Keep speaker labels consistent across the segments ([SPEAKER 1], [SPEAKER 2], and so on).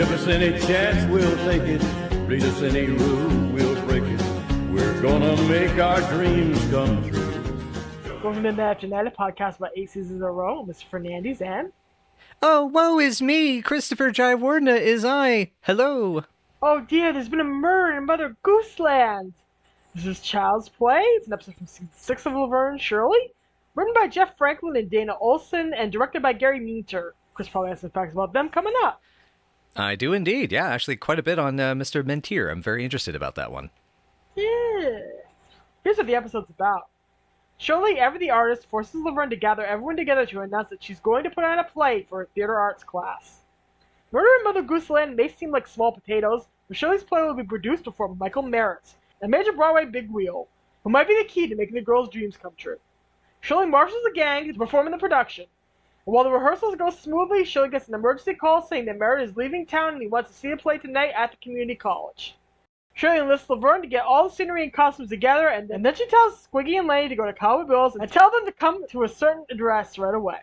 [SPEAKER 1] Give us any chance, we'll take it. Read us any rule, we'll break it. We're gonna make our dreams come true.
[SPEAKER 2] Welcome to the Genetic Podcast about 8 seasons in a row. Mr. Fernandez and...
[SPEAKER 3] Oh, woe is me! Christopher Jaiwardena is I! Hello!
[SPEAKER 2] Oh dear, there's been a murder in Mother Goose Land! This is Child's Play. It's an episode from season 6 of Laverne and Shirley. Written by Jeff Franklin and Dana Olson, and directed by Gary Meenter. Chris probably has some facts about them coming up.
[SPEAKER 3] I do indeed, yeah. Actually, quite a bit on Mr. Mentier. I'm very interested about that one.
[SPEAKER 2] Yeah. Here's what the episode's about. Shirley, ever the artist, forces Laverne to gather everyone together to announce that she's going to put on a play for her theater arts class. Murder in Mother Goose Land may seem like small potatoes, but Shirley's play will be produced before Michael Merrit, a major Broadway bigwheel, who might be the key to making the girls' dreams come true. Shirley marshals the gang to perform in the production. And while the rehearsals go smoothly, Shirley gets an emergency call saying that Merrit is leaving town and he wants to see a play tonight at the community college. Shirley enlists Laverne to get all the scenery and costumes together, and then she tells Squiggy and Lenny to go to Cowboy Bill's and tell them to come to a certain address right away.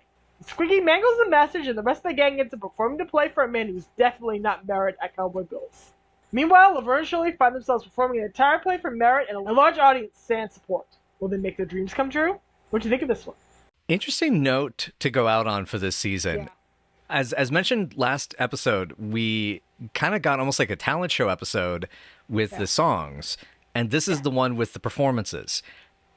[SPEAKER 2] Squiggy mangles the message, and the rest of the gang ends up performing the play for a man who's definitely not Merrit at Cowboy Bill's. Meanwhile, Laverne and Shirley find themselves performing an entire play for Merrit and a large audience sans support. Will they make their dreams come true? What do you think of this one?
[SPEAKER 3] Interesting note to go out on for this season.
[SPEAKER 2] Yeah.
[SPEAKER 3] As mentioned last episode, we kind of got almost like a talent show episode with the songs, and this is the one with the performances.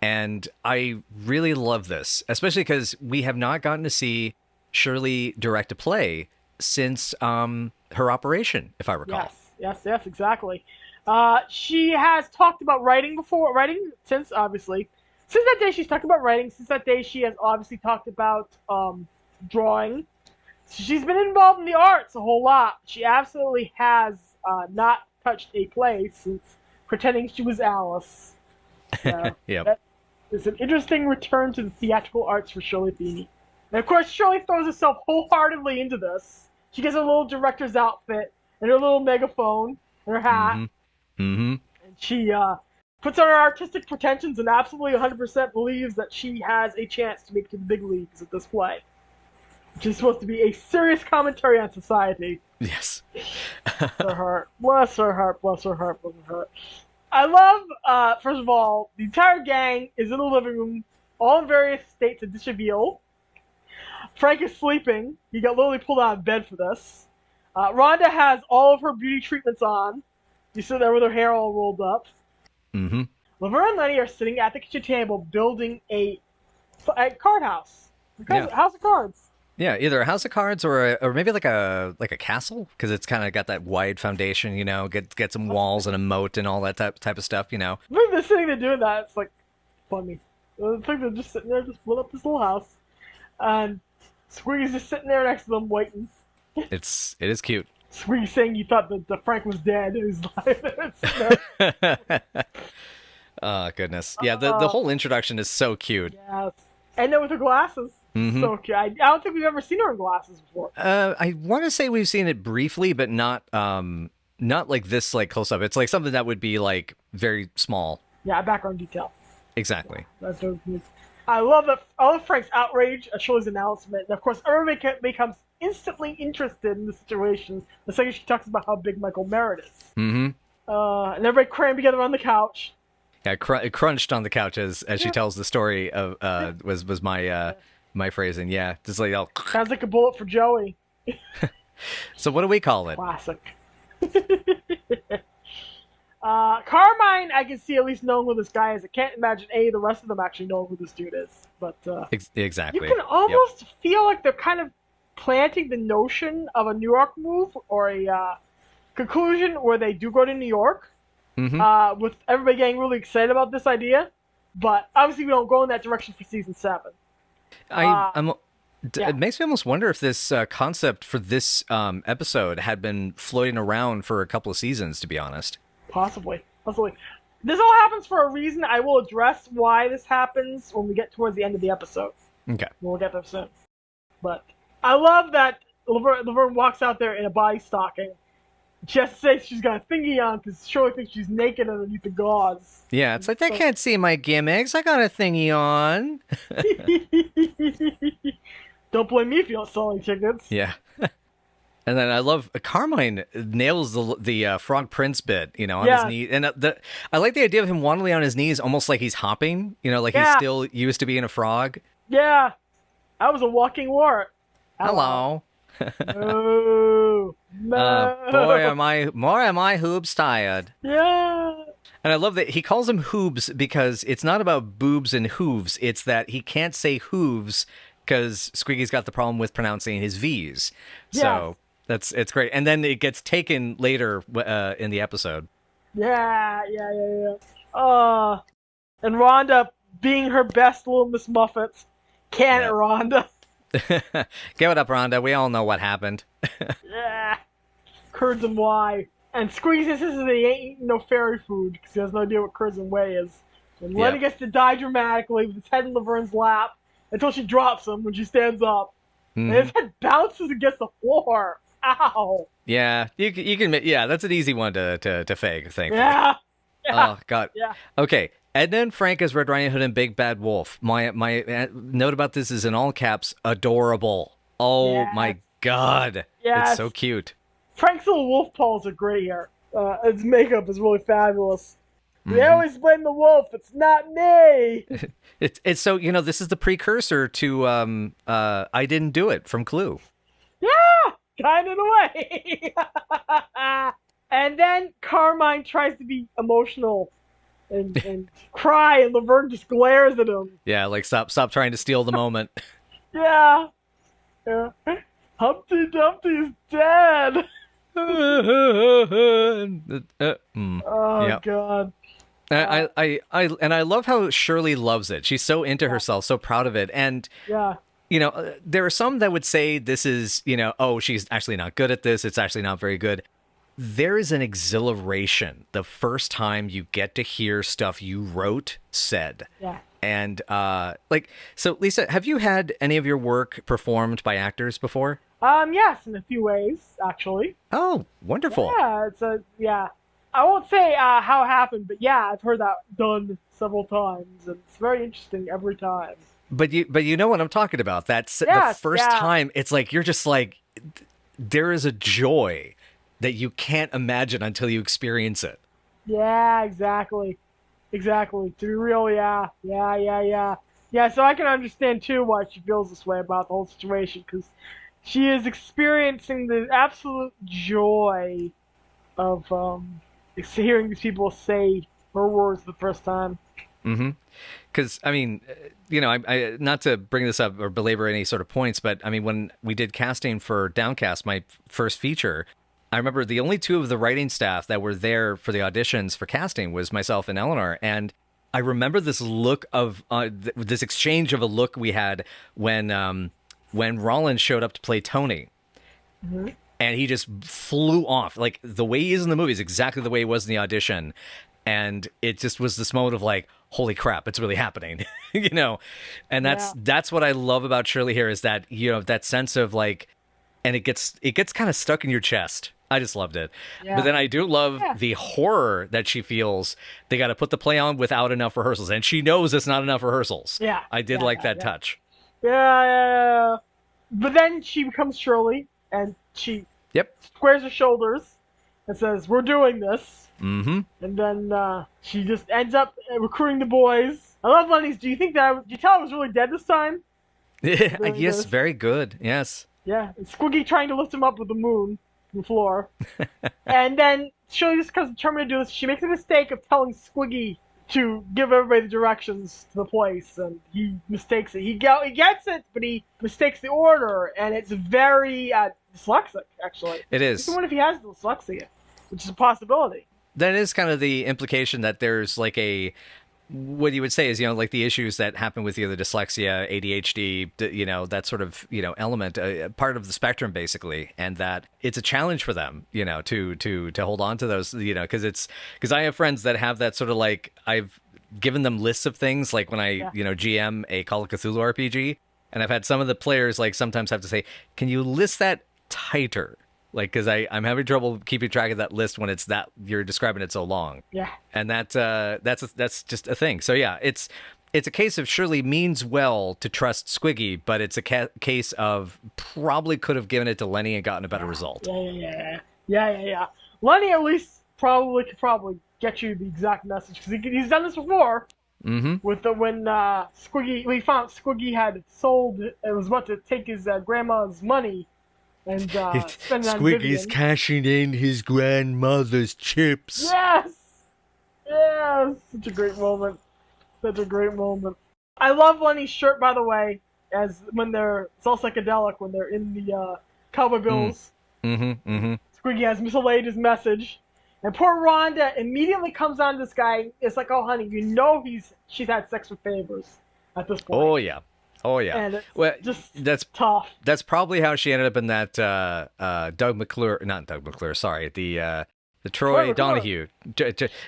[SPEAKER 3] And I really love this, especially because we have not gotten to see Shirley direct a play since her operation, if I recall.
[SPEAKER 2] Yes, exactly. She has talked about writing since, obviously. Since that day, she's talked about writing. Since that day, she has obviously talked about drawing. She's been involved in the arts a whole lot. She absolutely has not touched a play since pretending she was Alice.
[SPEAKER 3] Yep.
[SPEAKER 2] It's an interesting return to the theatrical arts for Shirley Feeney. And of course, Shirley throws herself wholeheartedly into this. She gets her little director's outfit and her little megaphone and her hat.
[SPEAKER 3] Mm-hmm.
[SPEAKER 2] And she puts on her artistic pretensions and absolutely 100% believes that she has a chance to make it to the big leagues at this play. Which is supposed to be a serious commentary on society.
[SPEAKER 3] Yes.
[SPEAKER 2] Bless her heart. I love, first of all, the entire gang is in the living room, all in various states of dishabille. Frank is sleeping. He got literally pulled out of bed for this. Rhonda has all of her beauty treatments on. You sit there with her hair all rolled up.
[SPEAKER 3] Mm-hmm.
[SPEAKER 2] Laverne and Lenny are sitting at the kitchen table building a card house. House of cards.
[SPEAKER 3] Yeah, either a house of cards or maybe like a castle, because it's kind of got that wide foundation, you know, get some walls and a moat and all that type of stuff, you know.
[SPEAKER 2] When they're sitting there doing that, it's like funny. I think they're just sitting there, just build up this little house, and Squiggy's just sitting there next to them waiting.
[SPEAKER 3] It is cute.
[SPEAKER 2] Squiggy saying you thought that Frank was dead. He's like,
[SPEAKER 3] oh goodness, yeah. The whole introduction is so cute.
[SPEAKER 2] Yes, and then with her glasses.
[SPEAKER 3] Mm-hmm.
[SPEAKER 2] So cute. I don't think we've ever seen her in glasses before.
[SPEAKER 3] I want to say we've seen it briefly, but not like this, like close up. It's like something that would be like very small.
[SPEAKER 2] Yeah, background detail.
[SPEAKER 3] Exactly.
[SPEAKER 2] That's what it is. I love Frank's outrage at Shirley's announcement. And of course, everybody becomes instantly interested in the situation the second she talks about how big Michael Merrit is.
[SPEAKER 3] Mm-hmm.
[SPEAKER 2] And everybody crammed together on the couch.
[SPEAKER 3] Yeah, it crunched on the couch as she tells the story of was my phrasing. Yeah, just like
[SPEAKER 2] sounds like a bullet for Joey.
[SPEAKER 3] So what do we call it?
[SPEAKER 2] Classic. Carmine, I can see at least knowing who this guy is. I can't imagine the rest of them actually knowing who this dude is. But
[SPEAKER 3] exactly,
[SPEAKER 2] you can almost feel like they're kind of planting the notion of a New York move or a conclusion where they do go to New York.
[SPEAKER 3] Mm-hmm.
[SPEAKER 2] With everybody getting really excited about this idea, but obviously we don't go in that direction for season 7.
[SPEAKER 3] It makes me almost wonder if this concept for this episode had been floating around for a couple of seasons, to be honest.
[SPEAKER 2] Possibly. This all happens for a reason. I will address why this happens when we get towards the end of the episode.
[SPEAKER 3] Okay.
[SPEAKER 2] We'll get there soon. But I love that Laverne walks out there in a body stocking. She has to say she's got a thingy on because Shirley thinks she's naked underneath the gauze.
[SPEAKER 3] Yeah, it's like, they can't see my gimmicks. I got a thingy on.
[SPEAKER 2] Don't blame me if you don't sell any tickets.
[SPEAKER 3] Yeah. And then I love Carmine nails the Frog Prince bit, on his knee, and I like the idea of him waddling on his knees, almost like he's hopping, like he's still used to being a frog.
[SPEAKER 2] Yeah, I was a walking wart.
[SPEAKER 3] Hello.
[SPEAKER 2] No.
[SPEAKER 3] Boy, am I hoobs tired.
[SPEAKER 2] Yeah.
[SPEAKER 3] And I love that he calls them hoobs because it's not about boobs and hooves. It's that he can't say hooves because Squiggy's got the problem with pronouncing his V's. So it's great. And then it gets taken later in the episode.
[SPEAKER 2] Yeah. And Rhonda being her best little Miss Muffet. Can it, Rhonda?
[SPEAKER 3] Give it up, Rhonda. We all know what happened.
[SPEAKER 2] Yeah. Curds and whey. And Squiggy says he ain't eating no fairy food because he has no idea what curds and whey is. And Lenny gets to die dramatically with his head in Laverne's lap until she drops him when she stands up. And his head bounces against the floor. Ow.
[SPEAKER 3] Yeah, you can. Yeah, that's an easy one to fake. Thankfully.
[SPEAKER 2] Yeah.
[SPEAKER 3] Oh God.
[SPEAKER 2] Yeah.
[SPEAKER 3] Okay. Edna and Frank as Red Riding Hood and Big Bad Wolf. My note about this is in all caps, adorable. Oh my God.
[SPEAKER 2] Yes.
[SPEAKER 3] It's so cute.
[SPEAKER 2] Frank's little wolf paws are great here. His makeup is really fabulous. They always blame the wolf. It's not me.
[SPEAKER 3] It's so, this is the precursor to I Didn't Do It from Clue.
[SPEAKER 2] Yeah, kind of in a way. And then Carmine tries to be emotional and cry, and Laverne just glares at him.
[SPEAKER 3] Yeah, like stop trying to steal the moment.
[SPEAKER 2] Yeah. Humpty Dumpty's dead. God.
[SPEAKER 3] I love how Shirley loves it. She's so into herself, so proud of it. And there are some that would say this is, she's actually not good at this. It's actually not very good. There is an exhilaration the first time you get to hear stuff you wrote said.
[SPEAKER 2] Yeah.
[SPEAKER 3] And so Lisa, have you had any of your work performed by actors before?
[SPEAKER 2] Yes, in a few ways, actually.
[SPEAKER 3] Oh, wonderful.
[SPEAKER 2] Yeah, I won't say how it happened, but yeah, I've heard that done several times, and it's very interesting every time.
[SPEAKER 3] But you know what I'm talking about. That's the first time. It's like you're just like, there is a joy that you can't imagine until you experience it.
[SPEAKER 2] Yeah, exactly. To be real, yeah. So I can understand too why she feels this way about the whole situation, because she is experiencing the absolute joy of hearing these people say her words the first time.
[SPEAKER 3] Mm-hmm. Because, I mean, I not to bring this up or belabor any sort of points, but, I mean, when we did casting for Downcast, my first feature, I remember the only two of the writing staff that were there for the auditions for casting was myself and Eleanor. And I remember this look of, this exchange of a look we had when Rollins showed up to play Tony. Mm-hmm. And he just flew off. Like, the way he is in the movie is exactly the way he was in the audition. And it just was this moment of like, holy crap, it's really happening, And that's what I love about Shirley here is that, that sense of like, and it gets kind of stuck in your chest. I just loved it. Yeah. But then I do love the horror that she feels. They got to put the play on without enough rehearsals. And she knows it's not enough rehearsals.
[SPEAKER 2] Yeah.
[SPEAKER 3] I did like that touch.
[SPEAKER 2] Yeah. But then she becomes Shirley, and she squares her shoulders and says, "We're doing this."
[SPEAKER 3] Mm-hmm.
[SPEAKER 2] And then she just ends up recruiting the boys. I love Lenny's. Do you tell I was really dead this time?
[SPEAKER 3] Yes, very good. Yes.
[SPEAKER 2] Yeah, and Squiggy trying to lift him up with the moon from the floor. And then Shirley just comes determined to do this. She makes a mistake of telling Squiggy to give everybody the directions to the place, and he mistakes it. He gets it, but he mistakes the order, and it's very dyslexic, actually.
[SPEAKER 3] It is.
[SPEAKER 2] I wonder if he has dyslexia, which is a possibility.
[SPEAKER 3] That is kind of the implication that there's like what you would say is, like the issues that happen with either dyslexia, ADHD, that sort of, element, part of the spectrum basically. And that it's a challenge for them, to hold on to those, because I have friends that have that sort of like, I've given them lists of things like when I, GM a Call of Cthulhu RPG, and I've had some of the players like sometimes have to say, can you list that tighter? Like, because I'm having trouble keeping track of that list when it's that you're describing it so long.
[SPEAKER 2] Yeah.
[SPEAKER 3] And that's just a thing. So yeah, it's it's a case of Shirley means well to trust Squiggy, but it's a case of probably could have given it to Lenny and gotten a better result.
[SPEAKER 2] Yeah. Lenny at least could probably get you the exact message because he's done this before.
[SPEAKER 3] Mm-hmm.
[SPEAKER 2] With when we found Squiggy had sold, it was about to take his grandma's money and spend it on
[SPEAKER 3] Squiggy's
[SPEAKER 2] Vivian.
[SPEAKER 3] cashing in his grandmother's chips.
[SPEAKER 2] Yes, such a great moment. I love Lenny's shirt, by the way, as when it's all psychedelic when they're in the Cowboy Bills. Squiggy has mislaid his message. And poor Rhonda immediately comes on this guy. It's like, oh, honey, you know she's had sex with Favors at this point.
[SPEAKER 3] Oh, yeah.
[SPEAKER 2] And it's that's tough.
[SPEAKER 3] That's probably how she ended up in that the Troy Donahue.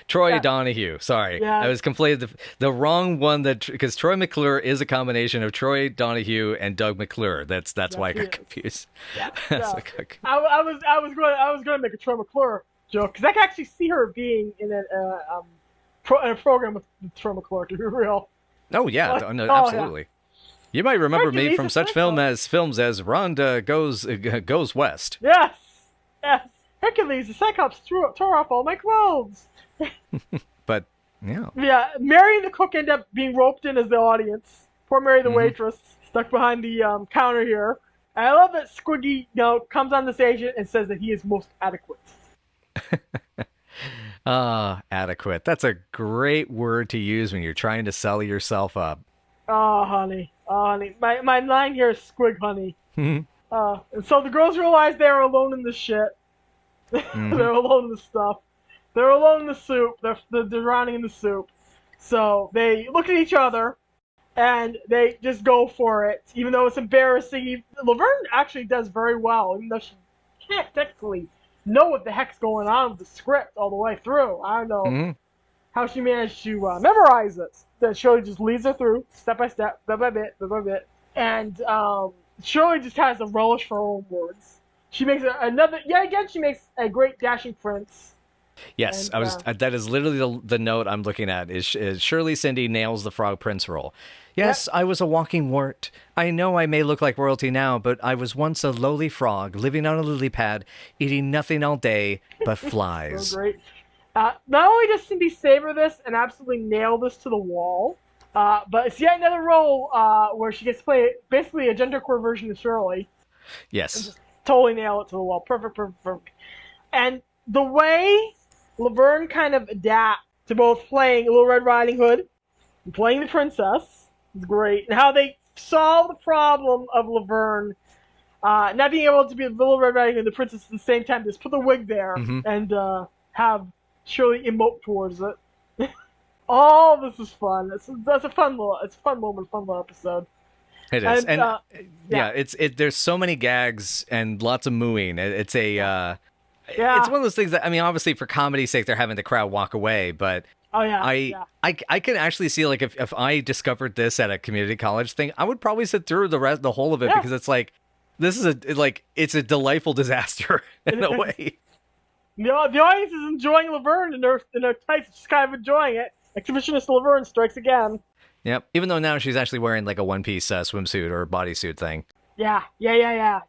[SPEAKER 3] Troy Donahue. Sorry.
[SPEAKER 2] Yeah.
[SPEAKER 3] I was conflated. The wrong one because Troy McClure is a combination of Troy Donahue and Doug McClure. That's why I got confused.
[SPEAKER 2] Yeah.
[SPEAKER 3] I
[SPEAKER 2] was going to make a Troy McClure joke because I can actually see her being in a program with Troy McClure, to be real.
[SPEAKER 3] Oh yeah, absolutely. Yeah. You might remember me from such films as Rhonda Goes West.
[SPEAKER 2] Yes. Hercules, the Cyclops tore off all my clothes.
[SPEAKER 3] But yeah.
[SPEAKER 2] Yeah, Mary the cook ended up being roped in as the audience. Poor Mary the waitress stuck behind the counter here. And I love that Squiggy comes on the stage and says that he is most adequate.
[SPEAKER 3] Adequate. That's a great word to use when you're trying to sell yourself up.
[SPEAKER 2] Oh, honey. My line here is squig, honey. And so the girls realize they're alone in the shit. They're alone in the stuff. They're alone in the soup. They're drowning in the soup. So they look at each other, and they just go for it, even though it's embarrassing. Laverne actually does very well, even though she can't technically know what the heck's going on with the script all the way through. I don't know how she managed to memorize it. That Shirley just leads her through, step by step, bit by bit. And Shirley just has a relish for her own words. She makes she makes a great dashing prince.
[SPEAKER 3] Yes, and, that is literally the note I'm looking at is Shirley Cindy nails the Frog Prince role. Yes, I was a walking wart. I know I may look like royalty now, but I was once a lowly frog living on a lily pad, eating nothing all day but flies.
[SPEAKER 2] So great. Not only does Cindy savor this and absolutely nail this to the wall, but it's yet another role where she gets to play basically a genderqueer version of Shirley.
[SPEAKER 3] Yes.
[SPEAKER 2] And just totally nail it to the wall. Perfect. And the way Laverne kind of adapts to both playing Little Red Riding Hood and playing the princess is great. And how they solve the problem of Laverne not being able to be Little Red Riding Hood and the princess at the same time. Just put the wig there and have Shirley emote towards it. All this is fun. That's a fun moment, fun little episode.
[SPEAKER 3] It is, and there's so many gags and lots of mooing. It's one of those things that, I mean, obviously for comedy's sake, they're having the crowd walk away, but I can actually see, like, if I discovered this at a community college thing, I would probably sit through the whole of it because it's like, it's a delightful disaster in a way.
[SPEAKER 2] The audience is enjoying Laverne and their tights, just kind of enjoying it. Exhibitionist Laverne strikes again.
[SPEAKER 3] Yep. Even though now she's actually wearing like a one-piece swimsuit or bodysuit thing.
[SPEAKER 2] Yeah.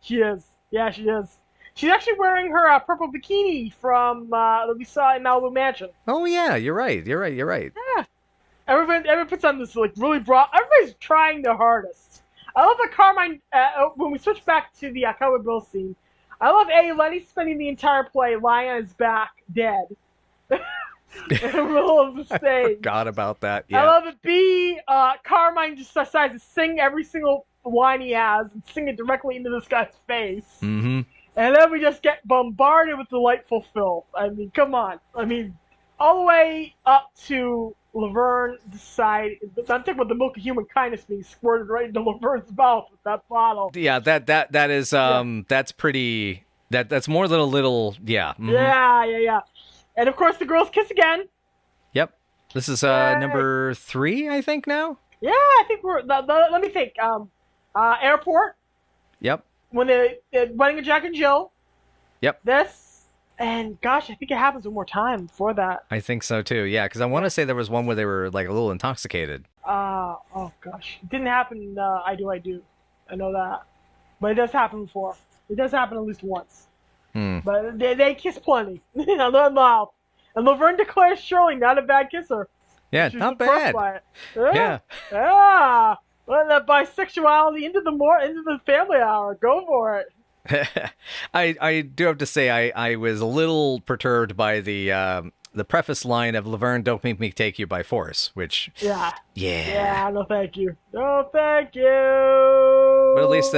[SPEAKER 2] She is. Yeah, she is. She's actually wearing her purple bikini from that we saw in Malibu Mansion.
[SPEAKER 3] Oh yeah, you're right.
[SPEAKER 2] Yeah. Everyone puts on this like really broad. Everybody's trying their hardest. I love that Carmine. When we switch back to the Cowboy Bill scene, I love Lenny spending the entire play lying on his back, dead. In the middle of the stage.
[SPEAKER 3] I forgot about that. Yeah.
[SPEAKER 2] I love it. B, Carmine just decides to sing every single line he has and sing it directly into this guy's face.
[SPEAKER 3] Mm-hmm.
[SPEAKER 2] And then we just get bombarded with delightful filth. I mean, come on. I mean, all the way up to Laverne decide. I'm talking about the milk of human kindness being squirted right into Laverne's mouth with that bottle.
[SPEAKER 3] Yeah, that is that's pretty. That's more than a little. Yeah. Mm-hmm.
[SPEAKER 2] Yeah. And of course, the girls kiss again.
[SPEAKER 3] Yep. This is number 3, I think now.
[SPEAKER 2] Yeah, I think we're. Let me think. Airport.
[SPEAKER 3] Yep.
[SPEAKER 2] When they're wedding of Jack and Jill.
[SPEAKER 3] Yep.
[SPEAKER 2] This, and gosh, I think it happens one more time before that.
[SPEAKER 3] I think so too. Yeah, because I want to say there was one where they were like a little intoxicated.
[SPEAKER 2] Oh gosh, it didn't happen in I Do, I Do. I know that, but it does happen before. It does happen at least once.
[SPEAKER 3] Hmm.
[SPEAKER 2] But they kiss plenty on their mouth. And Laverne declares Shirley not a bad kisser.
[SPEAKER 3] Yeah,
[SPEAKER 2] She's
[SPEAKER 3] not
[SPEAKER 2] impressed
[SPEAKER 3] bad.
[SPEAKER 2] by it.
[SPEAKER 3] Yeah.
[SPEAKER 2] Yeah. Well, that bisexuality into the family hour. Go for it.
[SPEAKER 3] I do have to say I was a little perturbed by the preface line of Laverne, "Don't make me take you by force," which
[SPEAKER 2] Yeah.
[SPEAKER 3] yeah.
[SPEAKER 2] Yeah. No, thank you. No, thank you.
[SPEAKER 3] But at least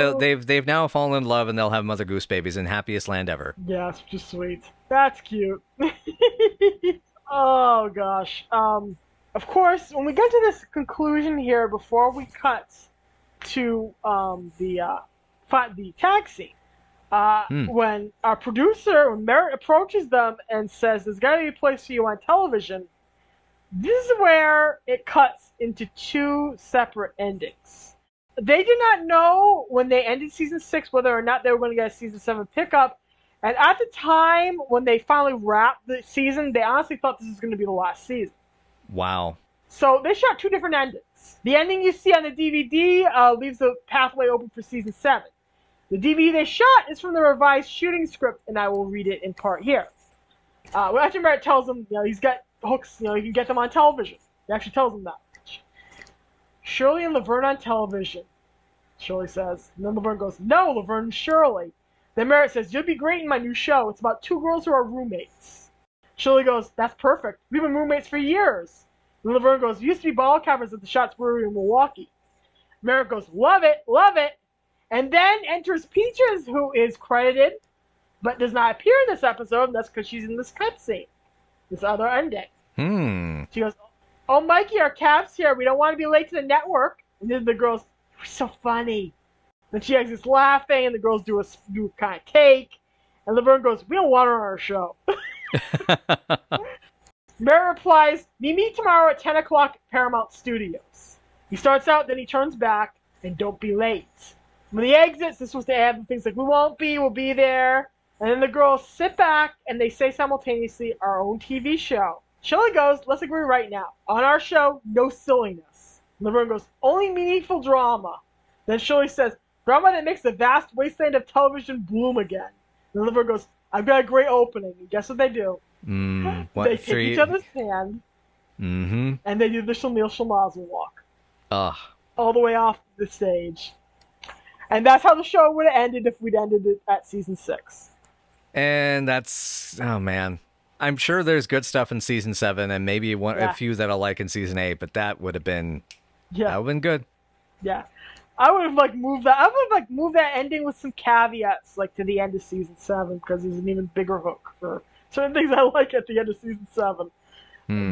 [SPEAKER 3] they've now fallen in love and they'll have Mother Goose babies in happiest land ever.
[SPEAKER 2] Yeah, it's just sweet. That's cute. Oh gosh. Of course, when we get to this conclusion here, before we cut to the tag scene, when our producer when Merritt approaches them and says, "There's got to be a place for you on television," this is where it cuts into two separate endings. They did not know when they ended season 6 whether or not they were going to get a season 7 pickup. And at the time when they finally wrapped the season, they honestly thought this was going to be the last season.
[SPEAKER 3] Wow.
[SPEAKER 2] So they shot two different endings. The ending you see on the DVD leaves the pathway open for season 7. The DVD they shot is from the revised shooting script, and I will read it in part here. After Merritt tells them, he's got hooks, he can get them on television. He actually tells them that. Shirley and Laverne on television, Shirley says. And then Laverne goes, "No, Laverne and Shirley." Then Merritt says, "You'll be great in my new show. It's about two girls who are roommates." Shirley goes, "That's perfect. We've been roommates for years." And Laverne goes, "We used to be ball covers at the Shots Brewery in Milwaukee." Merritt goes, "Love it, love it." And then enters Peaches, who is credited, but does not appear in this episode, and that's because she's in this cutscene. This other ending. She goes, "Oh, Mikey, our cab's here. We don't want to be late to the network." And then the girls, "You're so funny." Then she exits laughing, and the girls do a kind of cake. And Laverne goes, "We don't want her on our show." Merritt replies, "Meet me tomorrow at 10 o'clock at Paramount Studios." He starts out, then he turns back, and "Don't be late." When he exits, this was to add things like, "We won't be, we'll be there." And then the girls sit back, and they say simultaneously, "Our own TV show." Shirley goes, "Let's agree right now. On our show, no silliness." And Laverne goes, "Only meaningful drama." Then Shirley says, "Drama that makes the vast wasteland of television bloom again." And Laverne goes, "I've got a great opening." And guess what they do? They take each other's hand, and they do the Shamil Shalmazel walk. All the way off the stage. And that's how the show would have ended if we'd ended it at season 6.
[SPEAKER 3] And that's, oh man. I'm sure there's good stuff in season 7 and maybe a few that I'll like in season 8, but that would have been good.
[SPEAKER 2] Yeah. I would have moved that ending with some caveats to the end of season 7 because there's an even bigger hook for certain things I like at the end of season 7.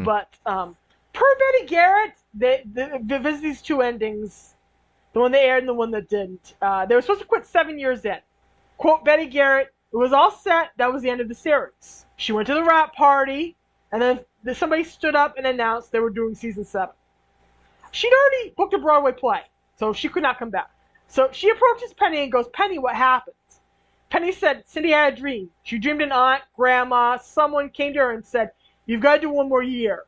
[SPEAKER 2] But per Betty Garrett, they visit these two endings, the one that aired and the one that didn't. They were supposed to quit 7 years in. Quote Betty Garrett, "It was all set. That was the end of the series." She went to the wrap party, and then somebody stood up and announced they were doing season 7. She'd already booked a Broadway play, so she could not come back. So she approaches Penny and goes, "Penny, what happened?" Penny said, "Cindy had a dream. She dreamed an aunt, grandma, someone came to her and said, 'You've got to do one more year.'"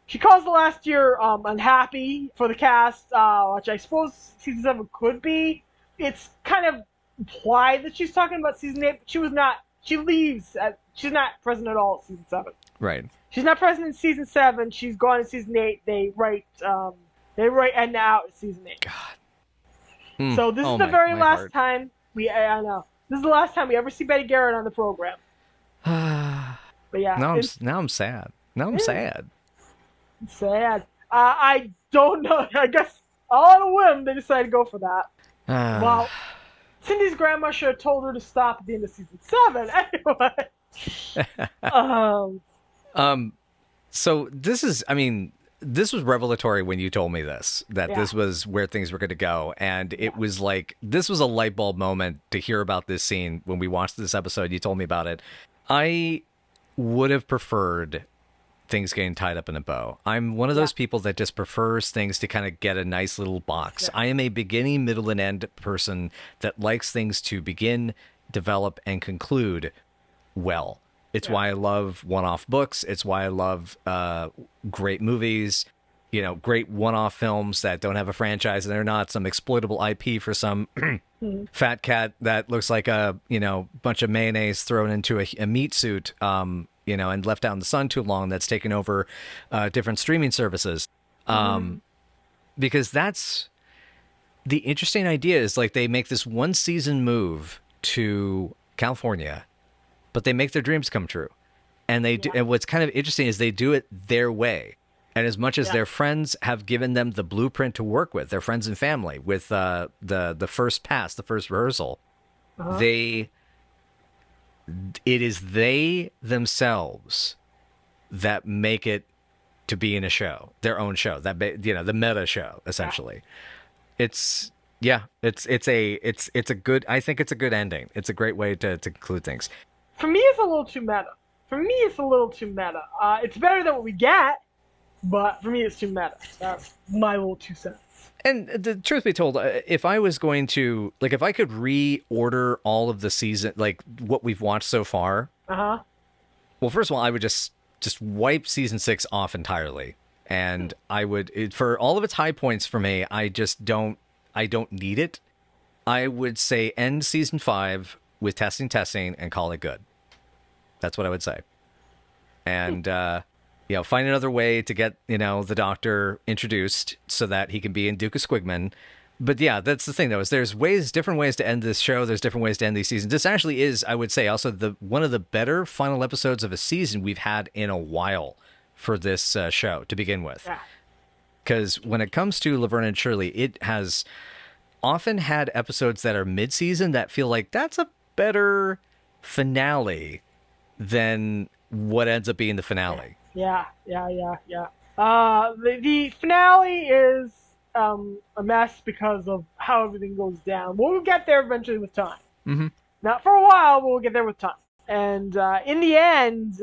[SPEAKER 2] She calls the last year unhappy for the cast, which I suppose season 7 could be. It's kind of implied that she's talking about season 8, but she was not. She leaves. She's not present at all at season 7.
[SPEAKER 3] Right.
[SPEAKER 2] She's not present in season 7. She's gone in season 8. They write Edna out in season 8.
[SPEAKER 3] God.
[SPEAKER 2] So this is the very last time I know. This is the last time we ever see Betty Garrett on the program. But yeah.
[SPEAKER 3] Now I'm sad. Now I'm sad.
[SPEAKER 2] It's sad. I don't know. I guess all on a whim they decided to go for that. Well, Cindy's grandma should have told her to stop at the end of season 7. Anyway.
[SPEAKER 3] So this was revelatory when you told me this, that this was where things were going to go. And it was like, this was a light bulb moment to hear about this scene when we watched this episode. You told me about it. I would have preferred things getting tied up in a bow. I'm one of those people that just prefers things to kind of get a nice little box. I am a beginning, middle, and end person that likes things to begin, develop, and conclude well. It's why I love one-off books. It's why I love great movies. great one-off films that don't have a franchise, and they're not some exploitable IP for some fat cat that looks like a bunch of mayonnaise thrown into a meat suit, and left out in the sun too long. That's taken over different streaming services, because that's the interesting idea. Is like they make this one season move to California, but they make their dreams come true, and they do. And what's kind of interesting is they do it their way. And as much as their friends have given them the blueprint to work with, their friends and family, with the first pass, the first rehearsal, it is they themselves that make it to be in a show, their own show, the meta show, essentially. It's a good. I think it's a good ending. It's a great way to conclude things.
[SPEAKER 2] For me, it's a little too meta. It's better than what we get. But for me, it's too meta. That's my little 2 cents.
[SPEAKER 3] And the truth be told, if I was going to, if I could reorder all of the season, what we've watched so far. Well, first of all, I would just wipe season 6 off entirely, and I would, for all of its high points for me, I don't need it. I would say end season 5 with testing, and call it good. That's what I would say. And find another way to get, the Doctor introduced so that he can be in Duke of Squigman. But yeah, that's the thing, though, is there's different ways to end this show. There's different ways to end these seasons. This actually is, I would say, also one of the better final episodes of a season we've had in a while for this show to begin with. Because when it comes to Laverne and Shirley, it has often had episodes that are mid-season that feel like that's a better finale than what ends up being the finale.
[SPEAKER 2] Yeah. The finale is a mess because of how everything goes down. We'll get there eventually with time. Not for a while, but we'll get there with time. And in the end,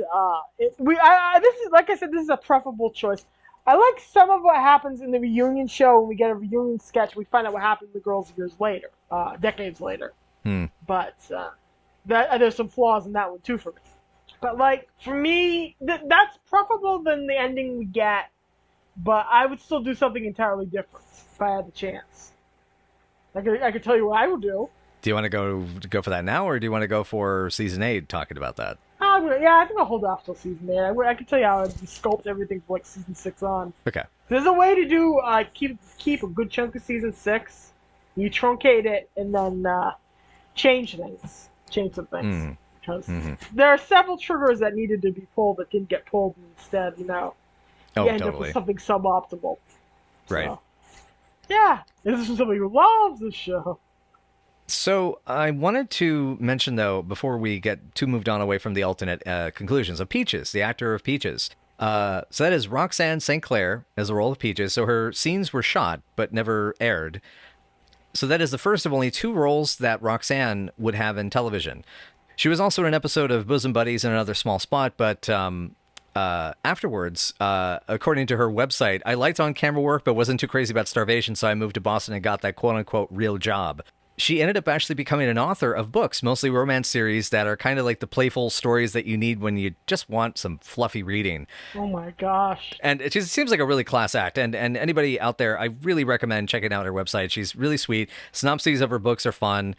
[SPEAKER 2] this is, like I said, this is a preferable choice. I like some of what happens in the reunion show when we get a reunion sketch. We find out what happened to the girls years later, decades later. But there's some flaws in that one too for me. But, for me, that's preferable than the ending we get. But I would still do something entirely different if I had the chance. I could tell you what I would do.
[SPEAKER 3] Do you want to go for that now, or do you want to go for season 8 talking about that?
[SPEAKER 2] I think I'll hold off till season 8. I can tell you how I'd sculpt everything from, season 6 on.
[SPEAKER 3] Okay.
[SPEAKER 2] There's a way to do, keep a good chunk of season 6. You truncate it, and then change some things. Because there are several triggers that needed to be pulled that didn't get pulled, and instead, you end up with something suboptimal.
[SPEAKER 3] Right.
[SPEAKER 2] So, yeah, this is somebody who loves this show.
[SPEAKER 3] So I wanted to mention, though, before we get too moved on away from the alternate conclusions, of Peaches, the actor of Peaches. So that is Roxanne St. Clair as the role of Peaches. So her scenes were shot but never aired. So that is the first of only 2 roles that Roxanne would have in television. She was also in an episode of Bosom Buddies in another small spot, but afterwards, according to her website, I liked on-camera work but wasn't too crazy about starvation, so I moved to Boston and got that quote-unquote real job. She ended up actually becoming an author of books, mostly romance series that are kind of like the playful stories that you need when you just want some fluffy reading.
[SPEAKER 2] Oh my gosh.
[SPEAKER 3] And it just seems like a really class act. And anybody out there, I really recommend checking out her website. She's really sweet. Synopses of her books are fun.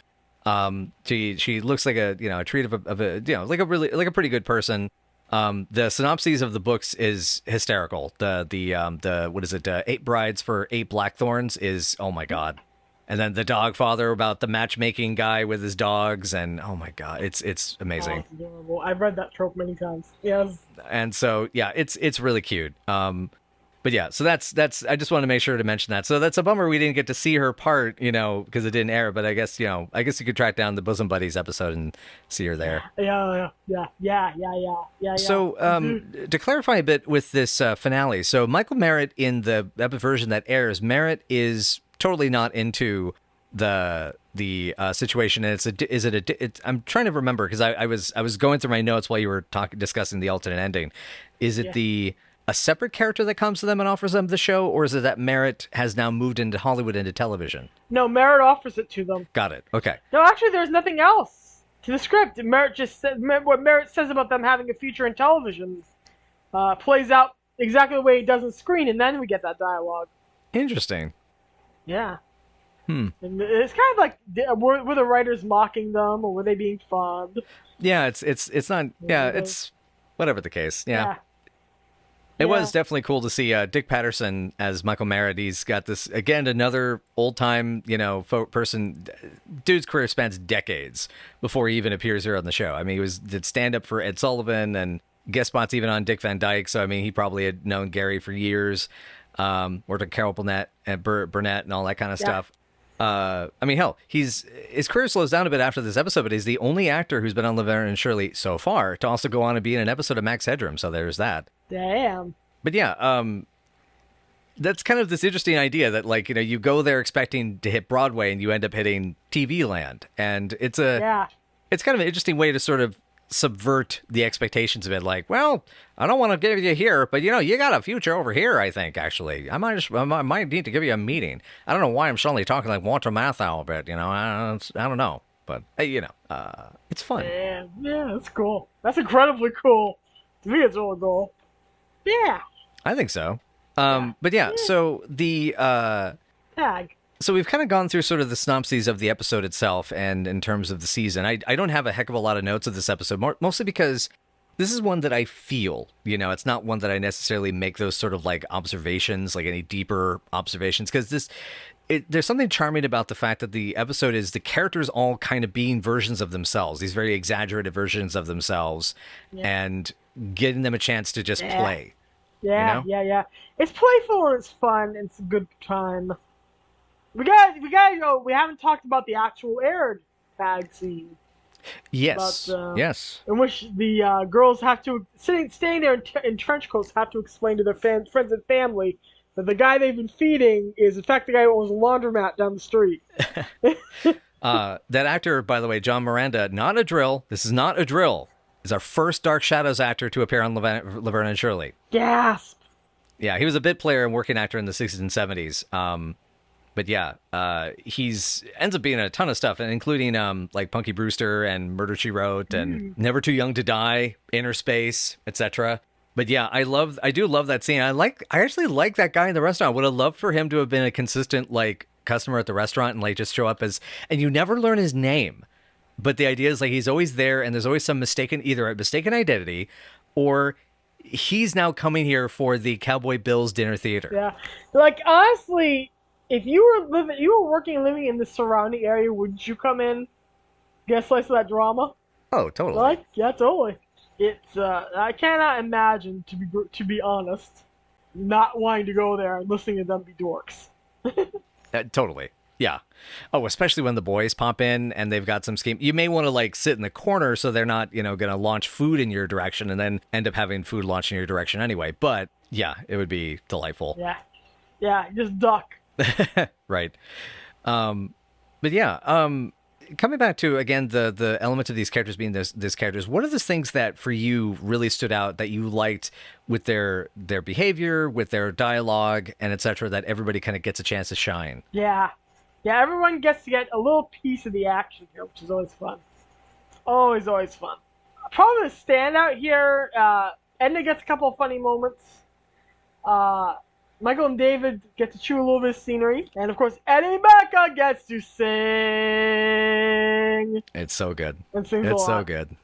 [SPEAKER 3] She looks like a treat of a like a pretty good person. The synopses of the books is hysterical. The what is it? 8 Brides for 8 Blackthorns is, oh my God. And then the Dog Father about the matchmaking guy with his dogs, and oh my God, it's amazing.
[SPEAKER 2] Oh, it's adorable. I've read that trope many times. Yes.
[SPEAKER 3] And so yeah, it's really cute. But yeah, so that's I just want to make sure to mention that. So that's a bummer we didn't get to see her part, because it didn't air. But I guess you could track down the Bosom Buddies episode and see her there.
[SPEAKER 2] Yeah.
[SPEAKER 3] So to clarify a bit with this finale, so Michael Merrit in the version that airs, Merrit is totally not into the situation, and I'm trying to remember because I was going through my notes while you were discussing the alternate ending. Is it a separate character that comes to them and offers them the show, or is it that Merrit has now moved into Hollywood, into television?
[SPEAKER 2] No, Merrit offers it to them.
[SPEAKER 3] Got it. Okay.
[SPEAKER 2] No, actually, there's nothing else to the script. Merrit just said what Merrit says about them having a future in television plays out exactly the way it does on screen, and then we get that dialogue.
[SPEAKER 3] Interesting.
[SPEAKER 2] Yeah. And it's kind of like, were the writers mocking them, or were they being fun?
[SPEAKER 3] Yeah, it's not. Yeah, it's whatever the case. Yeah. It
[SPEAKER 2] Yeah.
[SPEAKER 3] was definitely cool to see Dick Patterson as Michael Merrit. He's got this, again, another old-time, person. Dude's career spans decades before he even appears here on the show. I mean, did stand-up for Ed Sullivan and guest spots even on Dick Van Dyke. So, I mean, he probably had known Gary for years. Worked with Carol Burnett and all that kind of stuff. I mean, hell, his career slows down a bit after this episode, but he's the only actor who's been on Laverne and Shirley so far to also go on and be in an episode of Max Headroom. So there's that.
[SPEAKER 2] Damn.
[SPEAKER 3] But yeah, that's kind of this interesting idea that, like, you go there expecting to hit Broadway and you end up hitting TV land. And it's kind of an interesting way to sort of subvert the expectations of it. Like, well, I don't want to give you here, but you got a future over here, I think, actually. I might need to give you a meeting. I don't know why I'm suddenly talking like Walter Matthau, but, I don't know. But, it's fun.
[SPEAKER 2] Yeah, that's cool. That's incredibly cool. To me, it's really cool. Yeah.
[SPEAKER 3] I think so. But yeah, so the...
[SPEAKER 2] Tag.
[SPEAKER 3] So we've kind of gone through sort of the synopses of the episode itself and in terms of the season. I don't have a heck of a lot of notes of this episode, mostly because this is one that I feel. It's not one that I necessarily make those sort of like observations, like any deeper observations, because there's something charming about the fact that the episode is the characters all kind of being versions of themselves, these very exaggerated versions of themselves, and getting them a chance to just play.
[SPEAKER 2] Yeah. It's playful and it's fun and it's a good time. We got we haven't talked about the actual aired tag scene.
[SPEAKER 3] Yes. Yes.
[SPEAKER 2] In which the girls have to, staying there in trench coats, have to explain to their friends and family that the guy they've been feeding is, in fact, the guy who owns a laundromat down the street.
[SPEAKER 3] That actor, by the way, John Miranda, not a drill. This is not a drill. Is our first Dark Shadows actor to appear on Laverne and Shirley.
[SPEAKER 2] Gasp!
[SPEAKER 3] Yeah, he was a bit player and working actor in the 60s and 70s. But yeah, he's ends up being in a ton of stuff, and including like Punky Brewster and Murder, She Wrote and Never Too Young to Die, Inner Space, etc. But yeah, I do love that scene. I actually like that guy in the restaurant. Would have loved for him to have been a consistent like customer at the restaurant and like just show up as, and you never learn his name. But the idea is like he's always there, and there's always some mistaken identity, or he's now coming here for the Cowboy Bill's dinner theater.
[SPEAKER 2] Yeah, like honestly, if you were working and living in the surrounding area, wouldn't you come in, get a slice of that drama?
[SPEAKER 3] Oh, totally.
[SPEAKER 2] Like, yeah, totally. It's I cannot imagine, to be honest, not wanting to go there and listening to them be dorks.
[SPEAKER 3] Totally. Yeah. Oh, especially when the boys pop in and they've got some scheme. You may want to like sit in the corner so they're not, going to launch food in your direction and then end up having food launch in your direction anyway. But yeah, it would be delightful.
[SPEAKER 2] Yeah, just duck.
[SPEAKER 3] Right. But yeah, coming back to, again, the element of these characters being these characters, what are the things that for you really stood out that you liked with their behavior, with their dialogue, and etc., that everybody kind of gets a chance to shine?
[SPEAKER 2] Yeah, everyone gets to get a little piece of the action here, which is always fun. Always fun. Probably the standout here, Edna gets a couple of funny moments. Michael and David get to chew a little bit of scenery. And, of course, Eddie Becca gets to sing.
[SPEAKER 3] It's so good.
[SPEAKER 2] And sings a lot.
[SPEAKER 3] It's so good.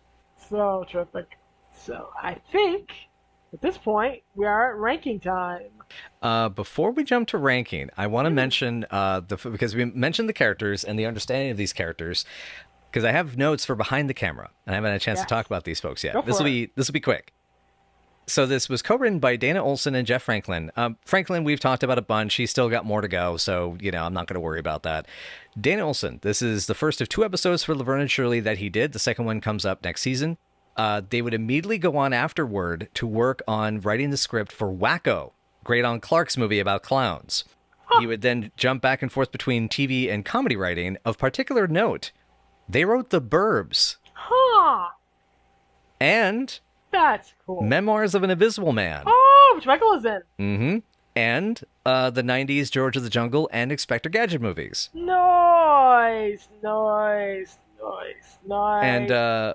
[SPEAKER 2] So terrific. So, I think, at this point, we are at ranking time.
[SPEAKER 3] Before we jump to ranking, I want to mention, because we mentioned the characters and the understanding of these characters, because I have notes for behind the camera, and I haven't had a chance to talk about these folks yet. This will be quick. So this was co-written by Dana Olson and Jeff Franklin. Franklin, we've talked about a bunch. He's still got more to go, so, I'm not going to worry about that. Dana Olson, this is the first of 2 episodes for Laverne and Shirley that he did. The second one comes up next season. They would immediately go on afterward to work on writing the script for Wacko, Great Aunt Clark's movie about clowns. He would then jump back and forth between TV and comedy writing. Of particular note, they wrote The Burbs. And...
[SPEAKER 2] That's cool.
[SPEAKER 3] Memoirs of an Invisible Man.
[SPEAKER 2] Oh, which Michael is in.
[SPEAKER 3] Mm-hmm. And the 90s George of the Jungle and Inspector Gadget movies.
[SPEAKER 2] Nice. And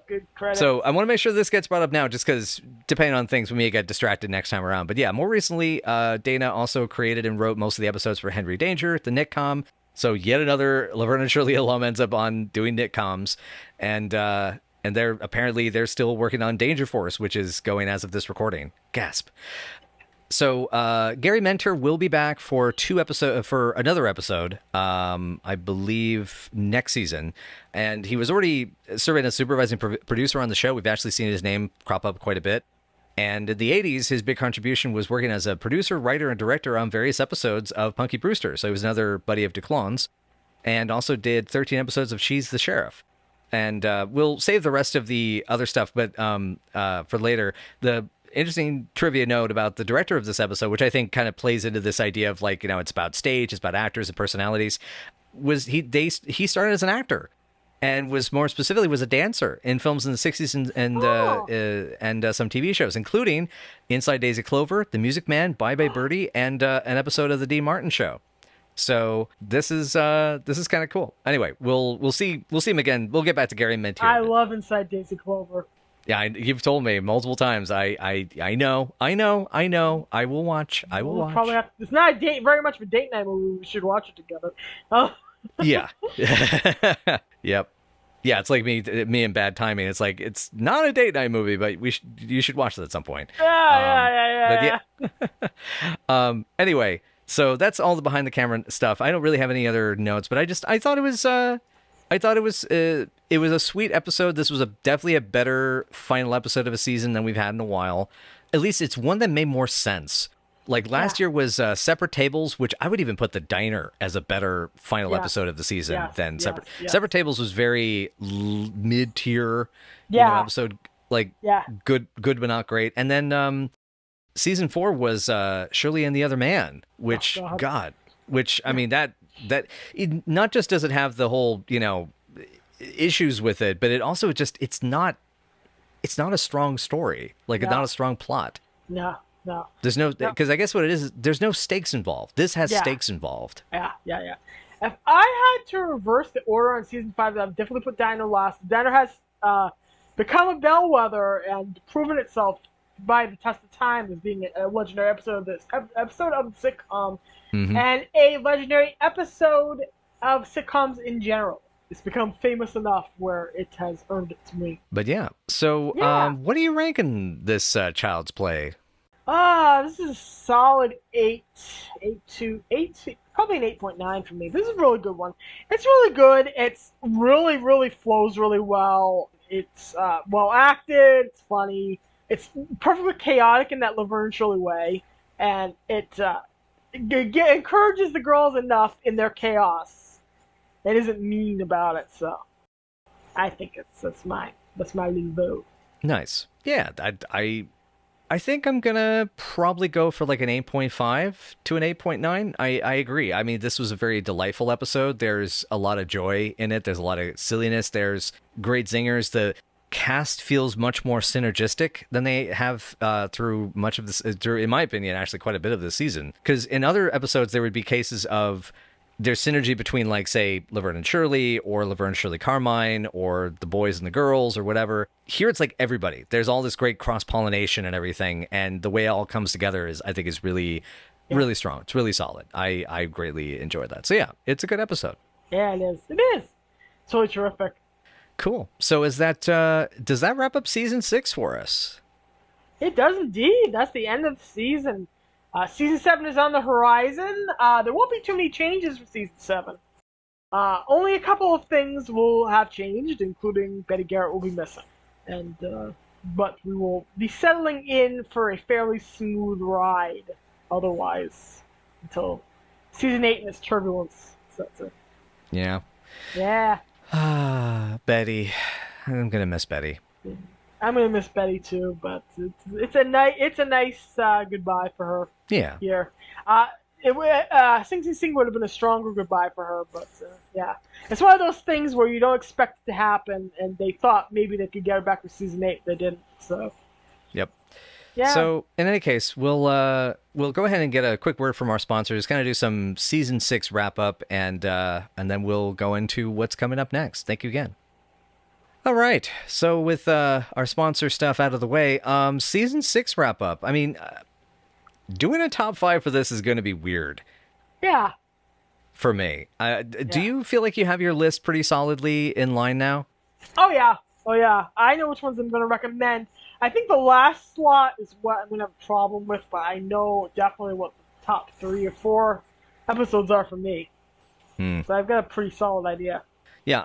[SPEAKER 3] good credit. So I want to make sure this gets brought up now, just because depending on things, we may get distracted next time around. But yeah, more recently, Dana also created and wrote most of the episodes for Henry Danger, the Knitcom. So yet another Laverne and Shirley alum ends up on doing Knitcoms, and they're still working on Danger Force, which is going as of this recording. Gasp. So Gary Mentor will be back for another episode, I believe next season, and he was already serving as supervising producer on the show. We've actually seen his name crop up quite a bit. And in the 80s, his big contribution was working as a producer, writer, and director on various episodes of Punky Brewster. So he was another buddy of Declawne's, and also did 13 episodes of She's the Sheriff. And we'll save the rest of the other stuff, but for later. The interesting trivia note about the director of this episode, which I think kind of plays into this idea of like, it's about stage, it's about actors and personalities, was he started as an actor. And was more specifically was a dancer in films in the 60s and some TV shows, including Inside Daisy Clover, The Music Man, Bye Bye Birdie, and an episode of The Dean Martin Show. So this is kind of cool. Anyway, we'll see him again. We'll get back to Gary Mentor.
[SPEAKER 2] I love Inside Daisy Clover.
[SPEAKER 3] Yeah, you've told me multiple times. I know. I will watch. Watch.
[SPEAKER 2] Probably it's not very much of a date night movie. We should watch it together. Oh.
[SPEAKER 3] Yeah. Yep. Yeah, it's like me and Bad Timing. It's like it's not a date night movie, but you should watch it at some point.
[SPEAKER 2] Yeah.
[SPEAKER 3] Anyway, so that's all the behind the camera stuff. I don't really have any other notes, but I thought it was it was a sweet episode. This was definitely a better final episode of a season than we've had in a while. At least it's one that made more sense. Like last year was Separate Tables, which I would even put The Diner as a better final episode of the season than Separate. Separate Tables was very mid-tier episode, good but not great. And then season 4 was Shirley and the Other Man, which I mean that not just does it have the whole issues with it, but it also it's not a strong story, not a strong plot.
[SPEAKER 2] No.
[SPEAKER 3] There's no, because I guess what it is, there's no stakes involved. This has stakes involved.
[SPEAKER 2] Yeah. If I had to reverse the order on season 5, I would definitely put Diner last. Diner has become a bellwether and proven itself by the test of time as being a legendary episode of the sitcom, and a legendary episode of sitcoms in general. It's become famous enough where it has earned its wing.
[SPEAKER 3] But so what are you ranking this Child's Play?
[SPEAKER 2] This is a solid 8, probably an 8.9 for me. This is a really good one. It's really good. It's really, really flows really well. It's well acted. It's funny. It's perfectly chaotic in that Laverne and Shirley way, and it encourages the girls enough in their chaos. It isn't mean about it, so I think that's my little vote.
[SPEAKER 3] Nice. Yeah, I think I'm going to probably go for like an 8.5 to an 8.9. I agree. I mean, this was a very delightful episode. There's a lot of joy in it. There's a lot of silliness. There's great zingers. The cast feels much more synergistic than they have through much of this, in my opinion, actually quite a bit of this season. Because in other episodes, there would be cases of there's synergy between, like, say, Laverne and Shirley or Laverne and Shirley Carmine or the boys and the girls or whatever. Here it's like everybody. There's all this great cross-pollination and everything, and the way it all comes together I think is really, really strong. It's really solid. I greatly enjoyed that. So yeah, it's a good episode.
[SPEAKER 2] Yeah, it is. It is. Totally terrific.
[SPEAKER 3] Cool. So does that wrap up season 6 for us?
[SPEAKER 2] It does indeed. That's the end of the season. Season 7 is on the horizon. There won't be too many changes for Season 7. Only a couple of things will have changed, including Betty Garrett will be missing. But we will be settling in for a fairly smooth ride, otherwise, until Season 8 and its turbulence sets in.
[SPEAKER 3] Yeah.
[SPEAKER 2] Yeah.
[SPEAKER 3] Betty. I'm going to miss Betty.
[SPEAKER 2] I'm gonna miss Betty too, but it's a nice goodbye for her.
[SPEAKER 3] Yeah.
[SPEAKER 2] Here, Sing Sing would have been a stronger goodbye for her, but yeah, it's one of those things where you don't expect it to happen, and they thought maybe they could get her back for season 8, they didn't. So.
[SPEAKER 3] Yep.
[SPEAKER 2] Yeah.
[SPEAKER 3] So in any case, we'll go ahead and get a quick word from our sponsors, kind of do some season 6 wrap up, and then we'll go into what's coming up next. Thank you again. All right. So with our sponsor stuff out of the way, season 6 wrap up. I mean, doing a top 5 for this is going to be weird
[SPEAKER 2] Yeah.
[SPEAKER 3] for me. Do
[SPEAKER 2] Yeah.
[SPEAKER 3] you feel like you have your list pretty solidly in line now?
[SPEAKER 2] Oh yeah. Oh yeah. I know which ones I'm going to recommend. I think the last slot is what I'm going to have a problem with, but I know definitely what the top 3 or 4 episodes are for me. So I've got a pretty solid idea.
[SPEAKER 3] Yeah,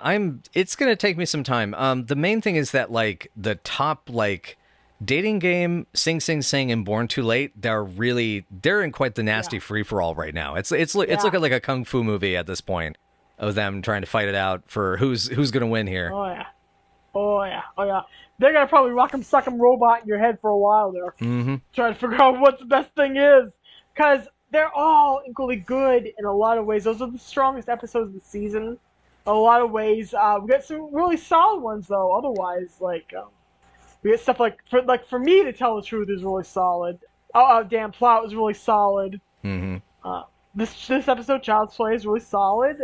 [SPEAKER 3] it's going to take me some time. The main thing is that like the top like Dating Game, Sing Sing Sing, and Born Too Late, they're in quite the nasty free for all right now. It's looking like a kung fu movie at this point of them trying to fight it out for who's going to win here.
[SPEAKER 2] Oh yeah. Oh yeah. Oh yeah. They're gonna probably rock 'em, suck 'em robot in your head for a while there.
[SPEAKER 3] Mm-hmm.
[SPEAKER 2] Trying to figure out what the best thing is, because they're all equally good in a lot of ways. Those are the strongest episodes of the season. In a lot of ways, we got some really solid ones though. Otherwise, we get stuff like for me, To Tell the Truth is really solid. Damn Plot was really solid.
[SPEAKER 3] Mm-hmm.
[SPEAKER 2] This episode, Child's Play, is really solid.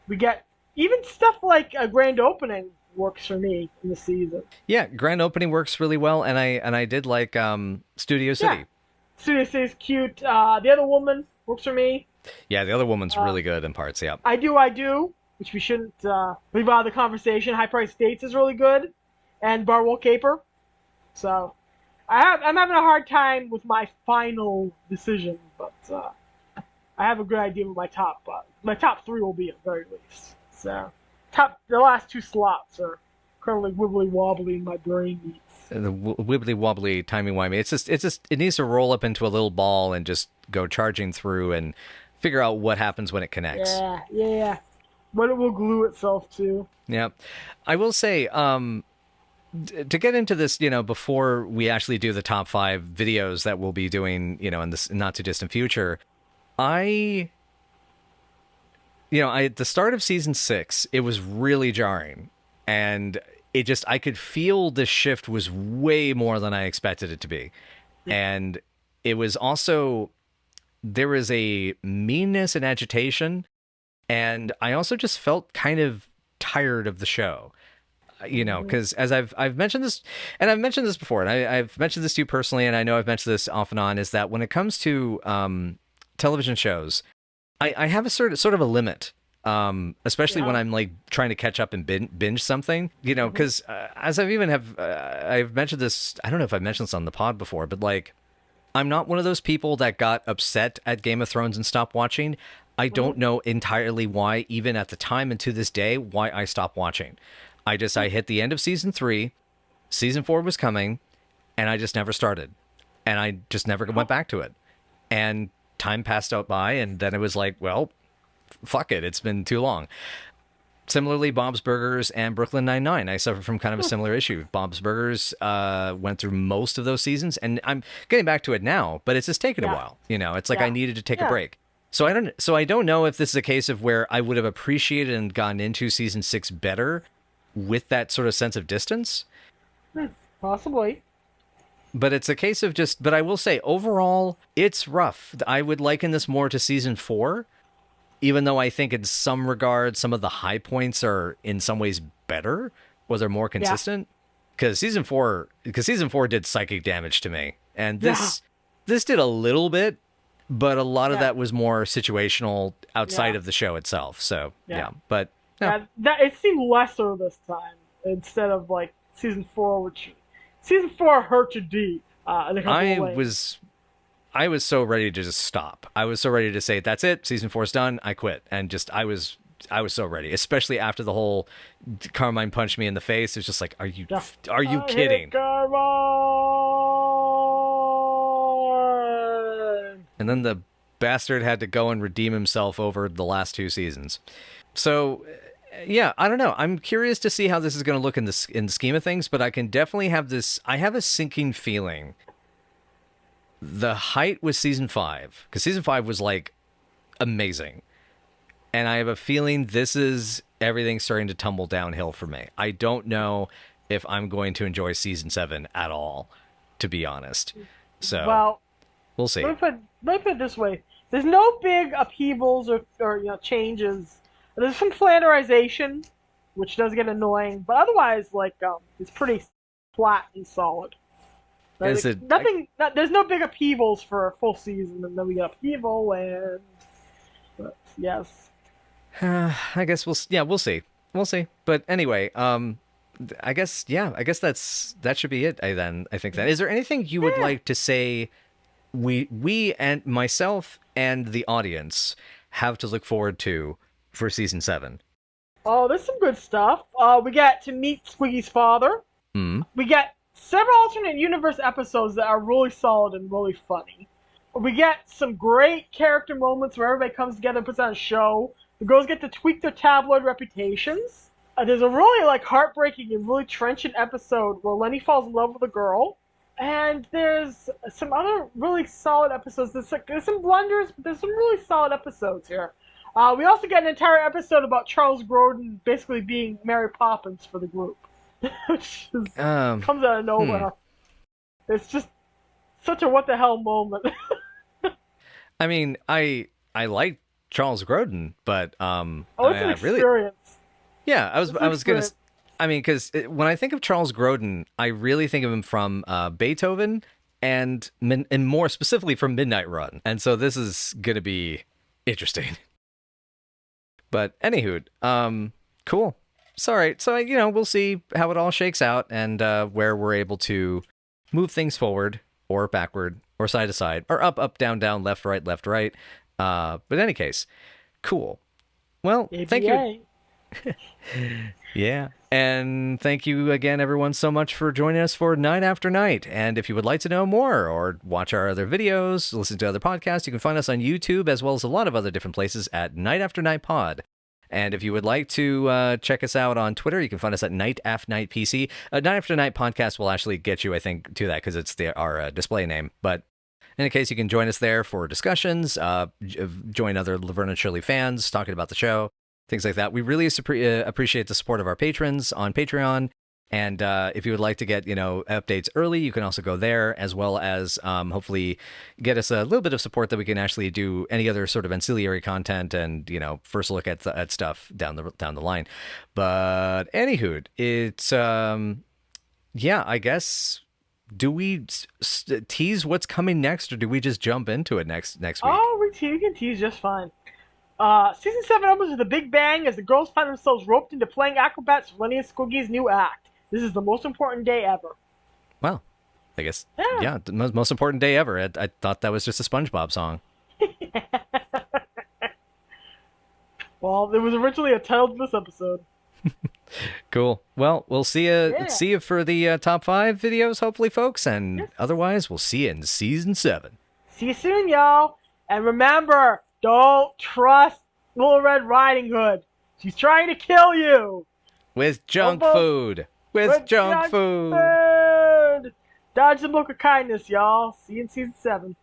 [SPEAKER 2] We get even stuff like a grand opening works for me in the season.
[SPEAKER 3] Yeah, grand opening works really well, and I did like Studio City.
[SPEAKER 2] Yeah. Studio City's cute. The Other Woman works for me.
[SPEAKER 3] Yeah, the other woman's really good in parts. Yeah.
[SPEAKER 2] I Do, which we shouldn't leave out of the conversation. High Price Dates is really good, and Barwell Caper. So I'm having a hard time with my final decision, but I have a good idea what my top 3 will be at the very least. So the last 2 slots are currently wibbly wobbly in my brain.
[SPEAKER 3] The wibbly wobbly, timey wimey. It needs to roll up into a little ball and just go charging through and figure out what happens when it connects.
[SPEAKER 2] Yeah. What it will glue itself to.
[SPEAKER 3] Yeah. I will say, to get into this, before we actually do the top 5 videos that we'll be doing, in this not too distant future, at the start of season 6, it was really jarring, and I could feel the shift was way more than I expected it to be. Yeah. And it was also, there was a meanness and agitation, and I also just felt kind of tired of the show. Because as I've mentioned this, and I've mentioned this before, and I've mentioned this to you personally, and I know I've mentioned this off and on, is that when it comes to television shows, I have a sort of a limit, especially when I'm like trying to catch up and binge something, because as I've mentioned this, I don't know if I've mentioned this on the pod before, but like, I'm not one of those people that got upset at Game of Thrones and stopped watching. I don't know entirely why, even at the time and to this day, why I stopped watching. I hit the end of season 3, season 4 was coming, and I just never started. And I just never went back to it. And time passed out by, and then it was like, well, fuck it, it's been too long. Similarly, Bob's Burgers and Brooklyn Nine-Nine, I suffer from kind of a similar issue. Bob's Burgers went through most of those seasons, and I'm getting back to it now, but it's just taken a while. It's like I needed to take a break. So I don't know if this is a case of where I would have appreciated and gotten into season 6 better with that sort of sense of distance.
[SPEAKER 2] Possibly.
[SPEAKER 3] But it's a case of but I will say, overall, it's rough. I would liken this more to season 4, even though I think in some regards, some of the high points are in some ways better, or they're more consistent. Because season 4 did psychic damage to me. And this did a little bit, but a lot of that was more situational outside of the show itself. So, but... No.
[SPEAKER 2] It seemed lesser this time instead of like season 4, which season 4 hurt you deep. In a couple of ways.
[SPEAKER 3] I was so ready to just stop. I was so ready to say, that's it, season 4's done, I quit. And I was so ready, especially after the whole Carmine punched me in the face. It's just like, are you kidding? And then the bastard had to go and redeem himself over the last 2 seasons. So, yeah, I don't know. I'm curious to see how this is going to look in the scheme of things, but I can definitely have this. I have a sinking feeling. The height was season 5, because season 5 was like amazing, and I have a feeling this is everything starting to tumble downhill for me. I don't know if I'm going to enjoy season 7 at all, to be honest. So, we'll see.
[SPEAKER 2] Let me put it this way: there's no big upheavals or changes. There's some flanderization which does get annoying. But otherwise, like, it's pretty flat and solid.
[SPEAKER 3] Is it
[SPEAKER 2] There's no big upheavals for a full season, and then we get upheaval, and but yes.
[SPEAKER 3] I guess we'll see. We'll see. But anyway, I guess that should be it. I think that. Is there anything you would like to say we and myself and the audience have to look forward to for season 7?
[SPEAKER 2] Oh, there's some good stuff. We get to meet Squiggy's father.
[SPEAKER 3] Mm.
[SPEAKER 2] We get several alternate universe episodes that are really solid and really funny. We get some great character moments where everybody comes together and puts on a show. The girls get to tweak their tabloid reputations. There's a really heartbreaking and really trenchant episode where Lenny falls in love with a girl. And there's some other really solid episodes. There's some blunders, but there's some really solid episodes here. We also get an entire episode about Charles Grodin basically being Mary Poppins for the group. Which comes out of nowhere. It's just such a what the hell moment.
[SPEAKER 3] I mean, I like Charles Grodin, but
[SPEAKER 2] it's an experience.
[SPEAKER 3] Yeah, I was gonna. I mean, because when I think of Charles Grodin, I really think of him from Beethoven and more specifically from Midnight Run, and so this is gonna be interesting. But anywho, cool. Sorry. So we'll see how it all shakes out and where we're able to move things forward or backward or side to side or up, down, down, left, right. But in any case, cool. Well,
[SPEAKER 2] ABA.
[SPEAKER 3] Thank you. Yeah. And thank you again, everyone, so much for joining us for Night After Night. And if you would like to know more or watch our other videos, listen to other podcasts, you can find us on YouTube as well as a lot of other different places at Night After Night Pod. And if you would like to check us out on Twitter, you can find us at Night After Night PC. Night After Night Podcast will actually get you, I think, to that because it's our display name. But in any case, you can join us there for discussions, join other Laverne and Shirley fans talking about the show, things like that. We really appreciate the support of our patrons on Patreon. And if you would like to get, updates early, you can also go there, as well as hopefully get us a little bit of support that we can actually do any other sort of ancillary content and, first look at stuff down the line. But anywho, it's, I guess, do we tease what's coming next, or do we just jump into it next week?
[SPEAKER 2] Oh, we can tease just fine. Season 7 opens with a big bang as the girls find themselves roped into playing acrobats for Lenny and Squiggy's new act. This is the most important day ever.
[SPEAKER 3] Well, I guess, yeah the most important day ever. I thought that was just a SpongeBob song.
[SPEAKER 2] Well, there was originally a title to this episode.
[SPEAKER 3] Cool. Well, we'll see you for the top 5 videos, hopefully, folks. And otherwise, we'll see you in Season 7.
[SPEAKER 2] See you soon, y'all. And remember, don't trust Little Red Riding Hood. She's trying to kill you.
[SPEAKER 3] With junk food. With junk food.
[SPEAKER 2] Dodge the book of kindness, y'all. See you in Season 7.